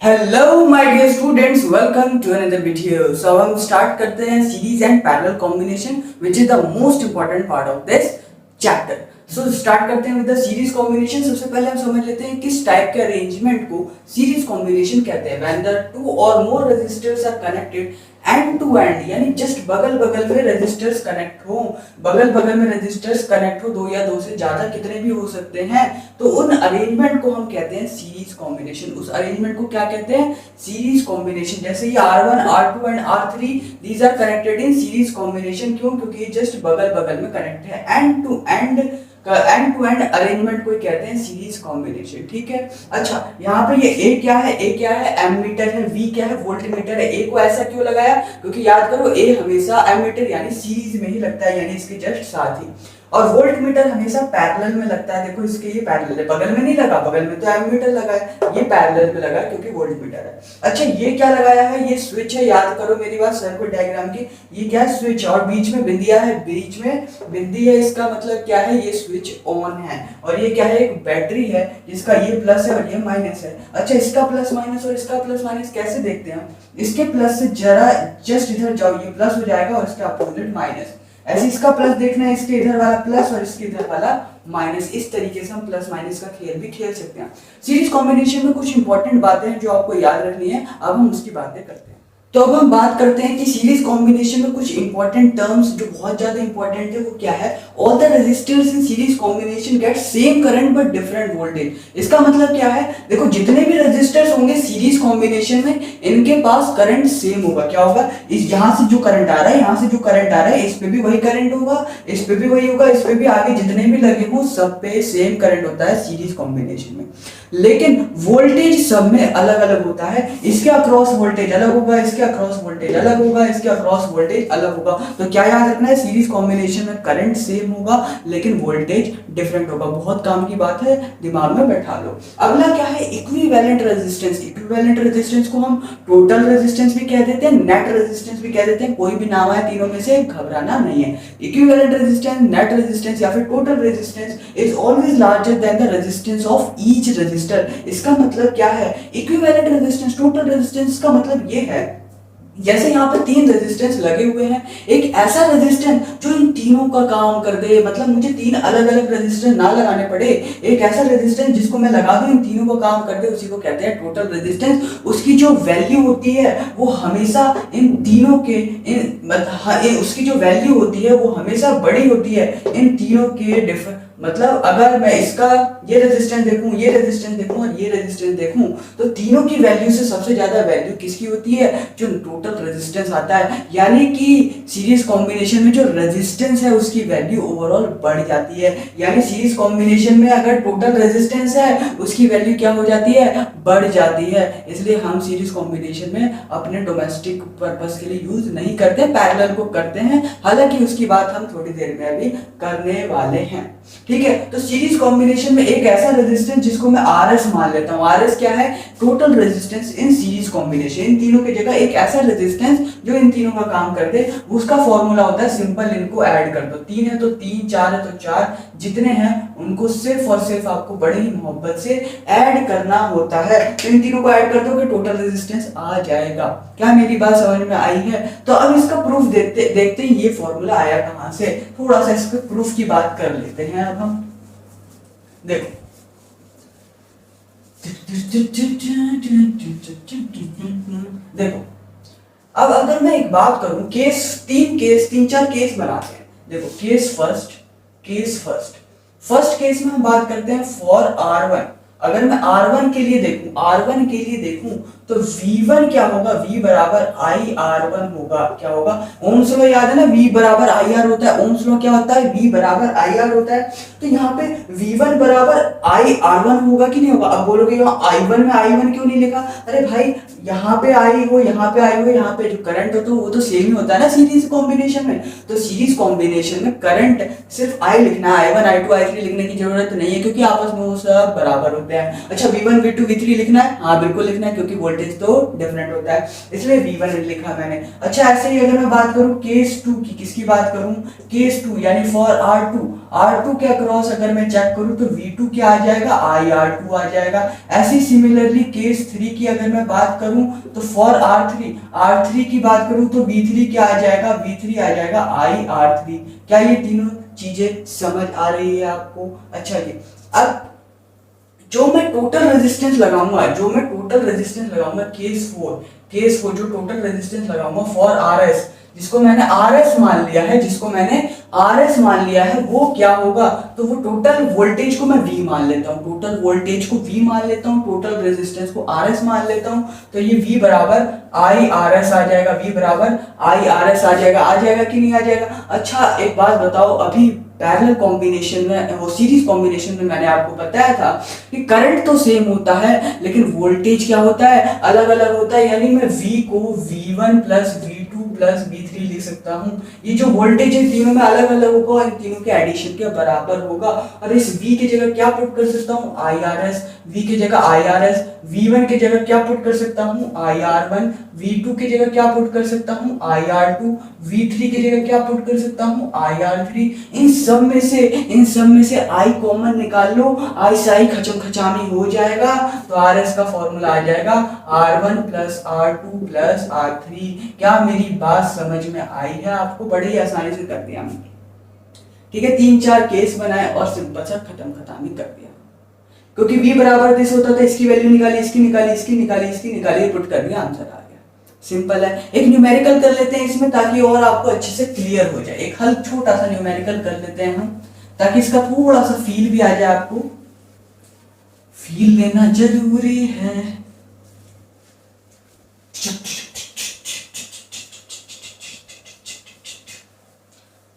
Hello my dear students, welcome to another video. So हम start करते हैं series and parallel combination which is the most important part of this chapter. So start करते हैं with the series combination. सबसे पहले हम समझ लेते हैं किस टाइप के अरेंजमेंट को सीरीज कॉम्बिनेशन कहते हैं। When the two or more resistors are connected end to end, यानी जस्ट बगल बगल में रेजिस्टर्स कनेक्ट हो, बगल बगल में रेजिस्टर्स कनेक्ट हो, दो या दो से ज्यादा कितने भी हो सकते हैं, तो उन अरेंजमेंट को हम कहते हैं सीरीज कॉम्बिनेशन। उस अरेंजमेंट को क्या कहते हैं? Series combination. जैसे ये R1 R2 and R3 these are connected in series combination. क्यों? क्योंकि ये जस्ट बगल बगल में कनेक्ट है। एंड टू एंड अरेंजमेंट को कहते हैं सीरीज कॉम्बिनेशन। ठीक है। अच्छा, यहाँ पे ये ए क्या है? ए क्या है? एमीटर है। वी क्या है? वोल्टमीटर है। ए को ऐसा क्यों लगाया? क्योंकि याद करो, ए हमेशा एमीटर यानी सीरीज में ही लगता है, यानी इसके जस्ट साथ ही। और वोल्ट मीटर हमेशा पैरेलल में लगता है। देखो इसके ये पैरेलल है, बगल में नहीं लगा, बगल में तो एमीटर लगा है, ये पैरेलल में लगा है क्योंकि वोल्ट मीटर है। अच्छा, ये क्या लगाया है? ये स्विच है। याद करो मेरी बात सर्किट डायग्राम की। ये क्या है? स्विच। और बीच में बिंदिया है, बीच में बिंदी है, इसका मतलब क्या है? ये स्विच ऑन है। और ये क्या है? एक बैटरी है जिसका ये प्लस है और ये माइनस है। अच्छा, इसका प्लस माइनस और इसका प्लस माइनस कैसे देखते हैं? इसके प्लस से जरा जस्ट इधर जाओ, ये प्लस हो जाएगा और इसका अपोजिट माइनस। ऐसे इसका प्लस देखना है, इसके इधर वाला प्लस और इसके इधर वाला माइनस। इस तरीके से हम प्लस माइनस का खेल भी खेल सकते हैं। सीरीज कॉम्बिनेशन में कुछ इंपॉर्टेंट बातें हैं जो आपको याद रखनी है। अब हम उसकी बातें करते हैं। तो अब हम बात करते हैं कि सीरीज कॉम्बिनेशन में कुछ इंपॉर्टेंट टर्म्स जो बहुत ज्यादा इंपॉर्टेंट है, वो क्या है? All the resistors in series combination get same current but different voltage. इसका मतलब क्या है? देखो, जितने भी रेजिस्टर्स होंगे सीरीज कॉम्बिनेशन में, इनके पास करंट सेम होगा। क्या होगा? इस यहां से जो करंट आ रहा है, यहां से जो करंट आ रहा है, इस पे भी वही करंट होगा, इस पे भी वही होगा, इस पे भी, आगे जितने भी लगे हो सब पे सेम करंट होता है सीरीज कॉम्बिनेशन में। लेकिन वोल्टेज सब में अलग अलग होता है। इसके अक्रॉस वोल्टेज अलग होगा, इसके अक्रॉस वोल्टेज अलग होगा, इसके अक्रॉस वोल्टेज अलग होगा। तो क्या याद रखना है? सीरीज कॉम्बिनेशन में करंट सेम होगा लेकिन वोल्टेज डिफरेंट होगा। बहुत काम की बात है, दिमाग में बैठा लो। अगला क्या है? Equivalent resistance. इक्विवेलेंट रेजिस्टेंस को हम टोटल रेजिस्टेंस भी कह देते हैं, नेट रेजिस्टेंस भी कह देते हैं। कोई भी नाम है तीनों में से, घबराना नहीं है। इक्विवेलेंट रेजिस्टेंस, नेट रेजिस्टेंस या फिर total resistance is always larger than the resistance of each resistor. इसका मतलब क्या है? इक्विवेलेंट रेजिस्टेंस, टोटल रेजिस्टेंस का मतलब ये है, जैसे यहाँ पे तीन रेजिस्टेंस लगे हुए हैं, एक ऐसा रेजिस्टेंस जो इन तीनों का काम कर दे, मतलब मुझे तीन अलग अलग रेजिस्टेंस ना लगाने पड़े, एक ऐसा रेजिस्टेंस जिसको मैं लगा दूं इन तीनों का काम कर दे, उसी को कहते हैं टोटल रेजिस्टेंस। उसकी जो वैल्यू होती है वो हमेशा इन तीनों के उसकी जो वैल्यू होती है वो हमेशा बड़ी होती है इन तीनों के मतलब अगर मैं इसका ये रेजिस्टेंस देखूं, ये रेजिस्टेंस देखूं और ये रेजिस्टेंस देखूं, तो तीनों की वैल्यू से सबसे ज्यादा वैल्यू किसकी होती है? जो टोटल रेजिस्टेंस आता है। यानी कि सीरीज कॉम्बिनेशन में जो रेजिस्टेंस है उसकी वैल्यू ओवरऑल बढ़ जाती है। यानी सीरीज कॉम्बिनेशन में अगर टोटल रेजिस्टेंस है उसकी वैल्यू क्या हो जाती है? बढ़ जाती है। इसलिए हम सीरीज कॉम्बिनेशन में अपने डोमेस्टिक पर्पस के लिए यूज नहीं करते, पैरेलल को करते हैं। हालांकि उसकी बात हम थोड़ी देर में अभी करने वाले हैं। ठीक है। तो सीरीज कॉम्बिनेशन में एक ऐसा रेजिस्टेंस जिसको मैं RS मान लेता हूं। RS क्या है? Total resistance in series combination. इन तीनों की जगह एक ऐसा रेजिस्टेंस जो इन तीनों का काम कर दे, उसका फॉर्मूला होता है सिंपल, इनको ऐड कर दो। 3 है तो 3, 4 है तो 4, जितने हैं उनको सिर्फ और सिर्फ आपको बड़ी ही मोहब्बत से ऐड करना होता है। तो इन तीनों को ऐड कर दोगे, टोटल रेजिस्टेंस आ जाएगा। क्या मेरी बात समझ में आई है? तो अब इसका प्रूफ देखते ही ये फॉर्मूला आया कहां से, थोड़ा सा इसके प्रूफ की बात कर लेते हैं। अब हम देखो, देखो अब अगर मैं एक बात करूं, तीन चार केस बनाते हैं। देखो, फर्स्ट केस में हम बात करते हैं फॉर R1। अगर मैं R1 के लिए देखूं तो V1 क्या होगा? V बराबर IR1 होगा। क्या होगा? ओम्स लॉ याद है ना, V बराबर IR होता है। ओम्स लॉ क्या होता है? V बराबर IR होता है। तो यहाँ पे V1 बराबर IR1 होगा कि नहीं होगा? अब बोलोगे यहाँ I1 में I1 क्यों नहीं लिखा? अरे भाई, यहाँ पे I हो, यहाँ पे I हो, यहाँ पे जो करंट होता है वो तो सेम ही होता है ना सीरीज कॉम्बिनेशन में। तो सीरीज कॉम्बिनेशन में करंट सिर्फ I लिखना है, I1 I2 I3 लिखने की जरूरत नहीं है, क्योंकि आपस में वो सब बराबर होते हैं। होते हैं। अच्छा V1 V2 V3 लिखना है, हाँ बिल्कुल लिखना है क्योंकि वोल्टेज तो डिफरेंट होता है, इसलिए V1 लिखा मैंने। अच्छा ऐसे ही अगर मैं बात करूं केस 2 की, किसकी बात करूं, केस 2 यानी फॉर R2 के अक्रॉस अगर मैं चेक करूं तो V2 क्या आ जाएगा, IR2 आ जाएगा। ऐसी सिमिलरली केस 3 की अगर मैं बात करूं तो फॉर R3 की बात करूं तो V3 क्या आ जाएगा, V3 आ जाएगा IR3। क्या ये तीनों चीजें समझ आ रही है आपको? अच्छा जी, अब जो मैं टोटल रेजिस्टेंस लगाऊंगा केस 4 जो टोटल रेजिस्टेंस लगाऊंगा फॉर आरएस, जिसको मैंने आरएस मान लिया है, वो क्या होगा, तो वो टोटल वोल्टेज को मैं V मान लेता हूँ, टोटल रेजिस्टेंस को RS मान लेता हूँ, तो ये V बराबर IRS आ जाएगा कि नहीं आ जाएगा? अच्छा एक बात बताओ, अभी पैरेलल कॉम्बिनेशन में, वो सीरीज कॉम्बिनेशन में मैंने आपको बताया था कि करंट तो सेम होता है लेकिन वोल्टेज क्या होता है, अलग अलग होता है। यानी मैं V को V1 plus V2 plus V3 लिख सकता हूँ। ये जो वोल्टेज है तीनों में अलग अलग होगा और इन तीनों के एडिशन के बराबर होगा। और इस V की जगह क्या पुट कर सकता हूँ, IRS, V की जगह IRS, V1 की जगह क्या पुट कर सकता हूँ, IR1, V2 की जगह क्या पुट कर सकता हूँ, IR2, V3 की जगह क्या पुट कर सकता हूँ, IR3। इन सब में से I कॉमन निकाल लो, I से I खचम खचामी हो जाएगा, तो RS का फॉर्मूला आ जाएगा R1 plus R2 plus R3। क्या मेरी बात समझ में आई है आपको? बड़े ही आसानी से कर दिया मैंने, ठीक है। 3-4 केस बनाए और सिंपल सा खत्म खत्म ही कर दिया, क्योंकि V बराबर दिस होता था, इसकी वैल्यू निकाली, इसकी निकाली, पुट कर दिया, आंसर आ गया। सिंपल है। एक न्यूमेरिकल कर लेते हैं इसमें ताकि और आपको अच्छे से क्लियर हो जाए। एक हल छोटा सा न्यूमेरिकल कर लेते हैं हम, ताकि इसका थोड़ा सा फील भी आ जाए आपको। फील लेना जरूरी है।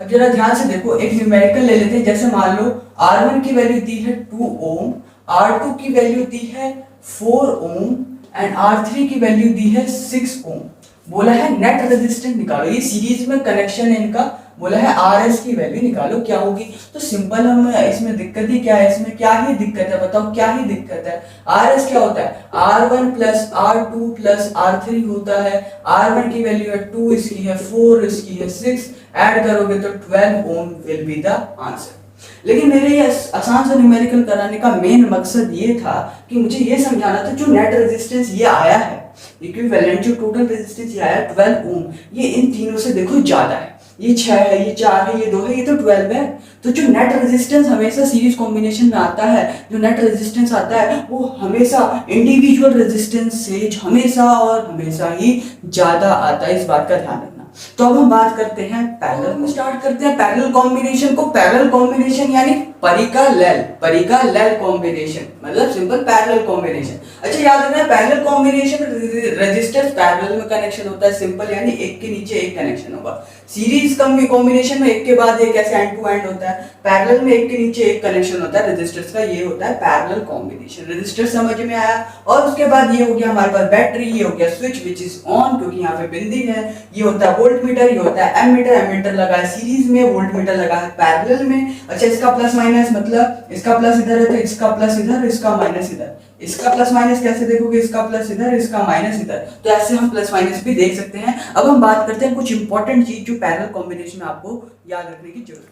अब जरा ध्यान से देखो, एक न्यूमेरिकल ले लेते हैं। जैसे मान लो R1 की वैल्यू दी है 2 ओम, R2 की वैल्यू दी है 4 ओम एंड R3 की वैल्यू दी है 6 ओम। बोला है नेट रेजिस्टेंस निकालो, ये सीरीज में कनेक्शन है इनका। बोला है RS की वैल्यू निकालो, क्या होगी? तो सिंपल हम, इसमें दिक्कत ही क्या है, इसमें क्या ही दिक्कत है, बताओ क्या ही दिक्कत है? RS क्या होता है, R1 plus R2 plus R3 होता है। R1 की वैल्यू है 2, इसकी है 4, इसकी है 6, ऐड करोगे तो 12 ohm will be the answer. लेकिन मेरे ये आसान से न्यूमेरिकल कराने का मेन मकसद ये था कि मुझे ये समझाना था, जो नेट रेजिस्टेंस ये आया है, इक्विवेलेंट जो टोटल रेजिस्टेंस ये आया 12 ओम, ये इन तीनों से देखो ज्यादा है। ये 6 है, ये 4 है, ये 2 है, ये तो 12 है। तो जो नेट रेजिस्टेंस हमेशा सीरीज कॉम्बिनेशन में आता है, जो नेट रेजिस्टेंस आता है वो हमेशा इंडिविजुअल रेजिस्टेंस से हमेशा ही ज्यादा आता है, इस बात का ध्यान रखना। तो अब हम बात करते हैं पैरेलल में, स्टार्ट करते हैं पैरेलल कॉम्बिनेशन को। पैरेलल कॉम्बिनेशन यानी परिका-लैल कॉम्बिनेशन, मतलब सिंपल पैरेलल कॉम्बिनेशन। अच्छा याद रखना, पैरेलल कॉम्बिनेशन में रेजिस्टेंस पैरेलल में कनेक्शन होता है, सिंपल यानी एक के नीचे एक कनेक्शन होगा। सीरीज कॉम्बिनेशन में एक के बाद एक ऐसे एंड टू एंड होता है। पैरेलल में एक के नीचे एक कनेक्शन होता है रेजिस्टर्स का, ये होता है पैरेलल कॉम्बिनेशन। रेजिस्टर समझ में आया। और उसके बाद ये हो गया हमारे पास बैटरी, ये हो गया स्विच विच इज ऑन, क्योंकि यहाँ पे बिंदी है। ये होता है वोल्ट मीटर, ये होता है एमीटर लगा है सीरीज में, वोल्ट मीटर लगा है पैरेलल में। अच्छा इसका प्लस माइनस, मतलब इसका प्लस इधर है तो इसका प्लस इधर, इसका माइनस इधर। इसका प्लस माइनस कैसे देखोगे, इसका प्लस इधर, इसका माइनस इधर, तो ऐसे हम प्लस माइनस भी देख सकते हैं। अब हम बात करते हैं कुछ इंपॉर्टेंट चीज जो पैरेलल कॉम्बिनेशन में आपको याद रखने की जरूरत है।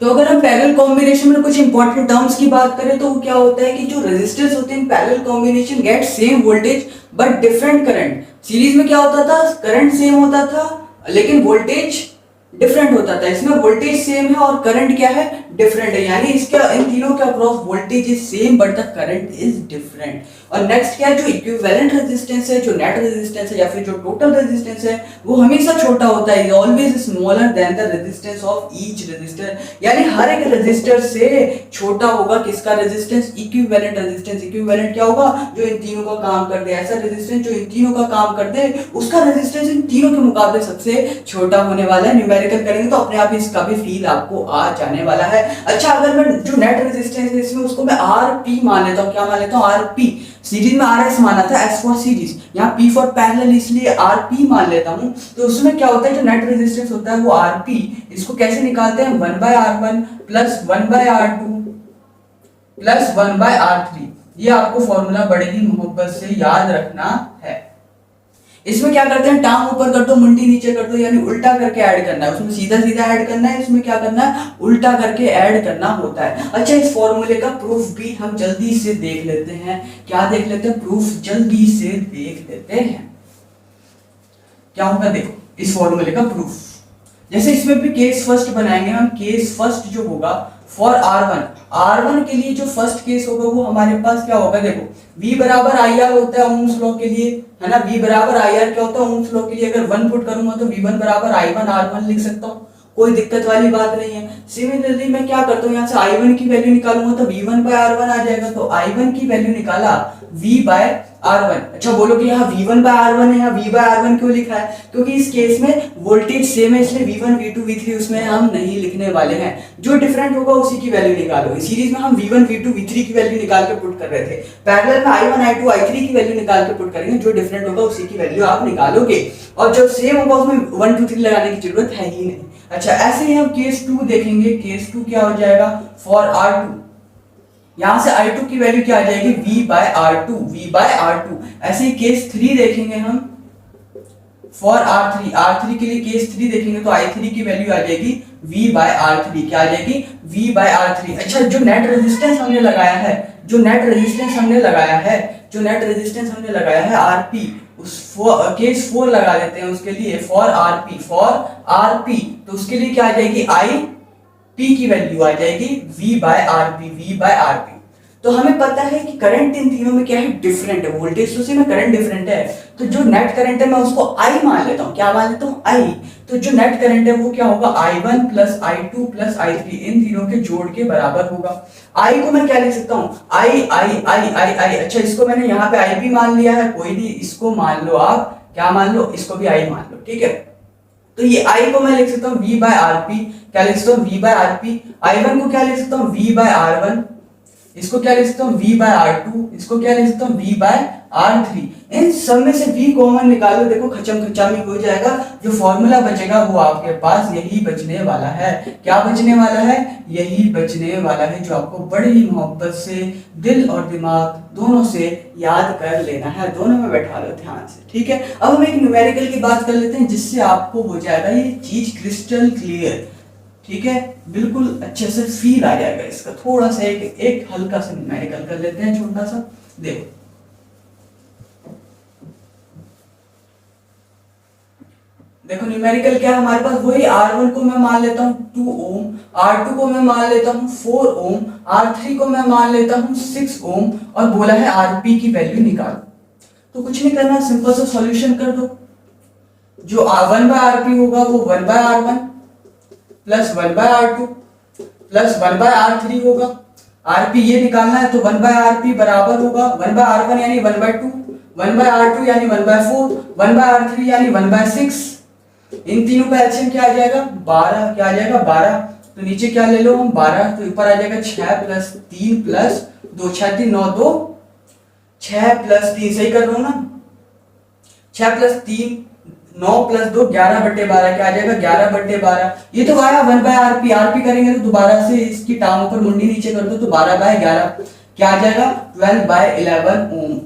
तो अगर हम पैरेलल कॉम्बिनेशन में कुछ इंपॉर्टेंट टर्म्स की बात करें तो क्या होता है कि जो रेजिस्टर्स होते हैं parallel combination get same voltage but different current. Series में क्या होता था, करंट सेम होता था लेकिन वोल्टेज डिफरेंट होता था। इसमें वोल्टेज सेम है और करंट क्या है, डिफरेंट है। यानी इसका इन तीनों के across voltage is same but the current is different. और नेक्स्ट क्या है, जो इक्विवेलेंट रेजिस्टेंस है, जो नेट रेजिस्टेंस है या फिर जो टोटल रेजिस्टेंस है, वो हमेशा छोटा होता है, always smaller than the resistance of each resistor. यानी हर एक रेजिस्टर से छोटा होगा किसका रेजिस्टेंस, इक्विवेलेंट रेजिस्टेंस। इक्विवेलेंट क्या होगा, जो इन तीनों का काम कर दे। ऐसा रेजिस्टेंस जो इन तीनों का काम कर दे, उसका रेजिस्टेंस इन तीनों के मुकाबले सबसे छोटा होने वाला है। न्यूमेरिकल करेंगे तो अपने आप इसका भी फील आपको आ जाने वाला है। अच्छा अगर मैं जो नेट रेजिस्टेंस है इसमें उसको मैं आरपी मान लेता हूँ, क्या मान लेता हूँ, आरपी। सीरीज में आरएस माना था, एस फॉर सीरीज, यहाँ पी फॉर पैरेलल, इसलिए आरपी मान लेता हूँ। तो उसमें क्या होता है, जो नेट रेजिस्टेंस होता है वो आरपी, इसको कैसे निकालते हैं, 1/R1 plus 1/R2 plus 1/R3। ये आपको फॉर्मूला बड़े ही मोहब्बत से याद रखना है। इसमें क्या करते हैं, टांग ऊपर कर दो मुंडी नीचे कर दो, यानी उल्टा करके ऐड करना है। उसमें सीधा सीधा ऐड करना है, इसमें क्या करना है, उल्टा करके ऐड करना होता है। अच्छा, इस फॉर्मूले का प्रूफ भी हम जल्दी से देख लेते हैं। क्या देख लेते हैं, प्रूफ जल्दी से देख लेते हैं। क्या होगा, देखो इस फॉर्मूले का प्रूफ। जैसे इसमें भी केस फर्स्ट बनाएंगे हम। केस फर्स्ट जो होगा फॉर R1 के लिए जो फर्स्ट केस होगा वो हमारे पास क्या होगा, देखो V बराबर IR होता है ओम्स लॉ के लिए, है ना। V बराबर IR क्या होता है ओम्स लॉ के लिए, अगर 1 पुट करूंगा तो V1 बराबर I1 R1 लिख सकता हूँ, कोई दिक्कत वाली बात नहीं है। सिमिलरली मैं क्या करता हूँ, यहाँ से I1 की वैल्यू निकालूंगा तो V1 बाय R1 आ जाएगा, तो I1 की वैल्यू निकाला V बाय R1। अच्छा बोलो कि यहाँ V1 बाय R1 है, यहाँ V बाय R1 क्यों लिखा है, क्योंकि इस केस में वोल्टेज सेम है, इसलिए V1 V2 V3 उसमें हम नहीं लिखने वाले हैं। जो डिफरेंट होगा उसी की वैल्यू निकालो। इस सीरीज में हम V1 V2 V3 की वैल्यू निकाल के पुट कर रहे थे, पैरेलल में I1 I2 I3 की वैल्यू निकाल के पुट करेंगे। जो डिफरेंट होगा उसी की वैल्यू आप निकालोगे, और जो सेम होगा उसमें 1 2 3 लगाने की जरूरत है ही नहीं। अच्छा, ऐसे ही हम केस 2 देखेंगे। केस 2 क्या हो जाएगा, फॉर R2, यहां से I2 की वैल्यू क्या आ जाएगी, V बाय R2। ऐसे ही केस 3 देखेंगे हम, फॉर R3 के लिए केस 3 देखेंगे तो I3 की वैल्यू आ जाएगी V बाय R3। क्या आ जाएगी, V बाय R3। अच्छा, जो नेट रेजिस्टेंस हमने लगाया है, जो नेट रेजिस्टेंस हमने लगाया है RP, उस केस 4 लगा देते हैं उसके लिए, फॉर RP तो उसके लिए क्या आ जाएगी, P की वैल्यू आ जाएगी V बाय RP। तो हमें पता है कि करंट इन तीनों में क्या है, डिफरेंट है। वोल्टेज सोर्स में करंट डिफरेंट है, तो जो नेट करंट है मैं उसको I मान लेता हूँ। क्या मान लेता हूँ, I। तो जो नेट करंट है वो क्या होगा, I1 plus I2 plus I3, इन तीनों के जोड़ के बराबर होगा। I को मैं क्या लिख सकता हूँ, I। अच्छा, इसको मैंने यहाँ पे IP मान लिया है, कोई नहीं, इसको मान लो आप, क्या मान लो, इसको भी I मान लो, ठीक है। तो ये I को मैं लिख सकता हूँ V बाय RP, क्या लिख सकता हूँ, V बाय RP। I1 को क्या लिख सकता हूँ, V बाय R1, इसको क्या लिख सकता हूँ, V बाय R2, इसको क्या लिख सकता हूँ, V बाय R3। इन सब में से V कॉमन निकालो, देखो खचम खचामी हो जाएगा। जो फॉर्मूला बचेगा वो आपके पास यही बचने वाला है। क्या बचने वाला है, यही बचने वाला है, जो आपको बड़ी ही मोहब्बत से दिल और दिमाग दोनों से याद कर लेना है। दोनों में बैठा लो ध्यान से, ठीक है। अब हम एक न्यूमेरिकल की बात कर लेते हैं, जिससे आपको हो जाएगा ये चीज क्रिस्टल क्लियर, ठीक है, बिल्कुल अच्छे से फील आ जाएगा इसका। थोड़ा सा एक हल्का सा न्यूमेरिकल कर लेते हैं, छोटा सा। देखो न्यूमेरिकल क्या है हमारे पास, वही R1 को मैं मान लेता हूँ 2 ओम, R2 को मैं मान लेता हूँ 4 ओम, R3 को मैं मान लेता हूँ 6 ओम, और बोला है RP की वैल्यू निकालो। तो कुछ नहीं करना, सिंपल सा सॉल्यूशन कर दो। जो 1 बाय RP होगा वो 1 by R1 plus 1 by R2 plus 1 by R3 होगा। RP ये निकालना है, तो 1 बाय RP बराबर होगा 1 बाय R1 यानी 1 बाय 2, 1 बाय R2 यानी 1 बाय 4, 1 बाय R3 यानी 1 बाय 6। इन तीनों का एलसीएम क्या आ जाएगा, 12। क्या आ जाएगा, 12। तो नीचे क्या ले लो हम, 12, तो ऊपर आ जाएगा 6 प्लस 3 प्लस 2, 6 3 9 2, 6 प्लस 3, सही कर रहा हूं ना, 6 प्लस 3 9 प्लस 2 11/12। क्या आ जाएगा, 11/12। ये तो आया 1 बाय RP करेंगे तो दोबारा से इसकी टांग ऊपर मुंडी नीचे कर दो, तो 12/11 क्या आ जाएगा, 12/11 ओम।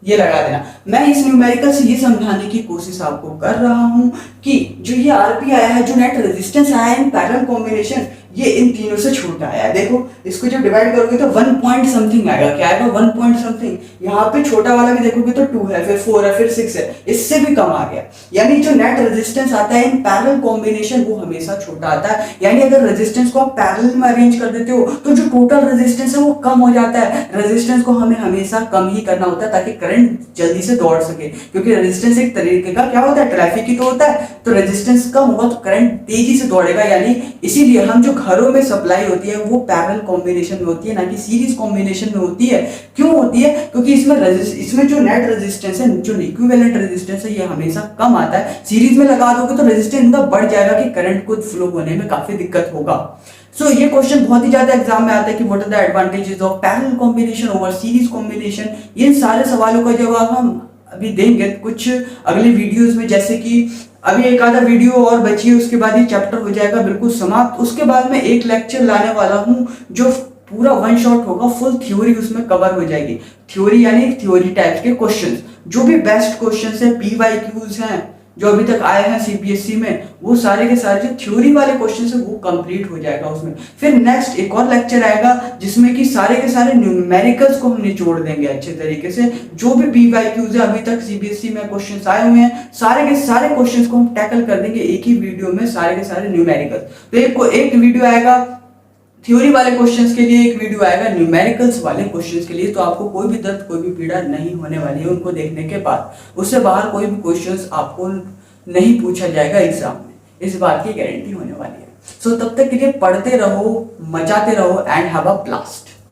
ये लगा देना। मैं इस न्यूमेरिकल से ये समझाने की कोशिश आपको कर रहा हूं कि जो ये RP आया है, जो नेट रेजिस्टेंस आया है इन पैरेलल कॉम्बिनेशन, ये इन तीनों से छोटा आया है। देखो इसको जब डिवाइड करोगे तो 1 पॉइंट समथिंग आएगा। क्या आएगा, 1 पॉइंट समथिंग। यहाँ पे छोटा वाला भी देखोगे तो 2 है, फिर 4 है, फिर 6 है, इससे भी कम आ गया। यानी जो नेट रेजिस्टेंस आता है इन पैरेलल कॉम्बिनेशन वो हमेशा छोटा आता है। यानी अगर रेजिस्टेंस को आप पैरेलल में अरेंज कर देते हो तो जो टोटल रेजिस्टेंस है वो कम हो जाता है। रेजिस्टेंस को हमें हमेशा कम ही करना होता है ताकि करंट जल्दी से दौड़ सके, क्योंकि रेजिस्टेंस एक तरीके का क्या होता है, ट्रैफिक ही तो होता है। तो रेजिस्टेंस कम होगा तो करंट तेजी से दौड़ेगा। यानी इसीलिए हम जो घरों में सप्लाई होती है वो पैरेलल कॉम्बिनेशन में होती है, ना कि सीरीज कॉम्बिनेशन में होती है। क्यों होती है, क्योंकि इसमें जो नेट रेजिस्टेंस है, जो इक्विवेलेंट रेजिस्टेंस है, ये हमेशा कम आता है। सीरीज में लगा दोगे तो रेजिस्टेंस इतना बढ़ जाएगा कि करंट को फ्लो होने में काफी दिक्कत होगा। सो ये क्वेश्चन बहुत ही ज्यादा एग्जाम में आता है कि what are the advantages of parallel combination over series combination. ये सारे सवालों का जवाब हम अभी देंगे कुछ अगले वीडियोस में। जैसे कि अभी एक आधा वीडियो और बची है, उसके बाद ये चैप्टर हो जाएगा बिल्कुल समाप्त। उसके बाद मैं एक लेक्चर लाने वाला हूं जो पूरा वन शॉट होगा, फुल थ्योरी उसमें कवर हो जाएगी। थ्योरी यानी थ्योरी टाइप्स के क्वेश्चंस, जो भी बेस्ट क्वेश्चंस है, पीवाईक्यूज हैं जो अभी तक आए हैं सीपीएससी में, वो सारे के सारे जो थ्योरी वाले क्वेश्चंस है वो कंप्लीट हो जाएगा उसमें। फिर नेक्स्ट एक और लेक्चर आएगा जिसमें कि सारे के सारे न्यूमेरिकल्स को हम निचोड़ देंगे अच्छे तरीके से। जो भी पीवाईक्यूज है अभी तक सीबीएसई में क्वेश्चंस आए हुए हैं, सारे के सारे क्वेश्चंस को हम टैकल कर देंगे एक ही वीडियो में, सारे के सारे न्यूमेरिकल्स। तो एक वीडियो आएगा थ्योरी वाले क्वेश्चंस के लिए, एक वीडियो आएगा न्यूमेरिकल्स वाले क्वेश्चंस के लिए। तो आपको कोई भी दर्द, कोई भी पीड़ा नहीं होने वाली है उनको देखने के बाद। उससे बाहर कोई भी क्वेश्चंस आपको नहीं पूछा जाएगा एग्जाम में, इस बात की गारंटी होने वाली है। सो तब तक के लिए पढ़ते रहो, मचाते रहो एंड हैव अ ब्लास्ट।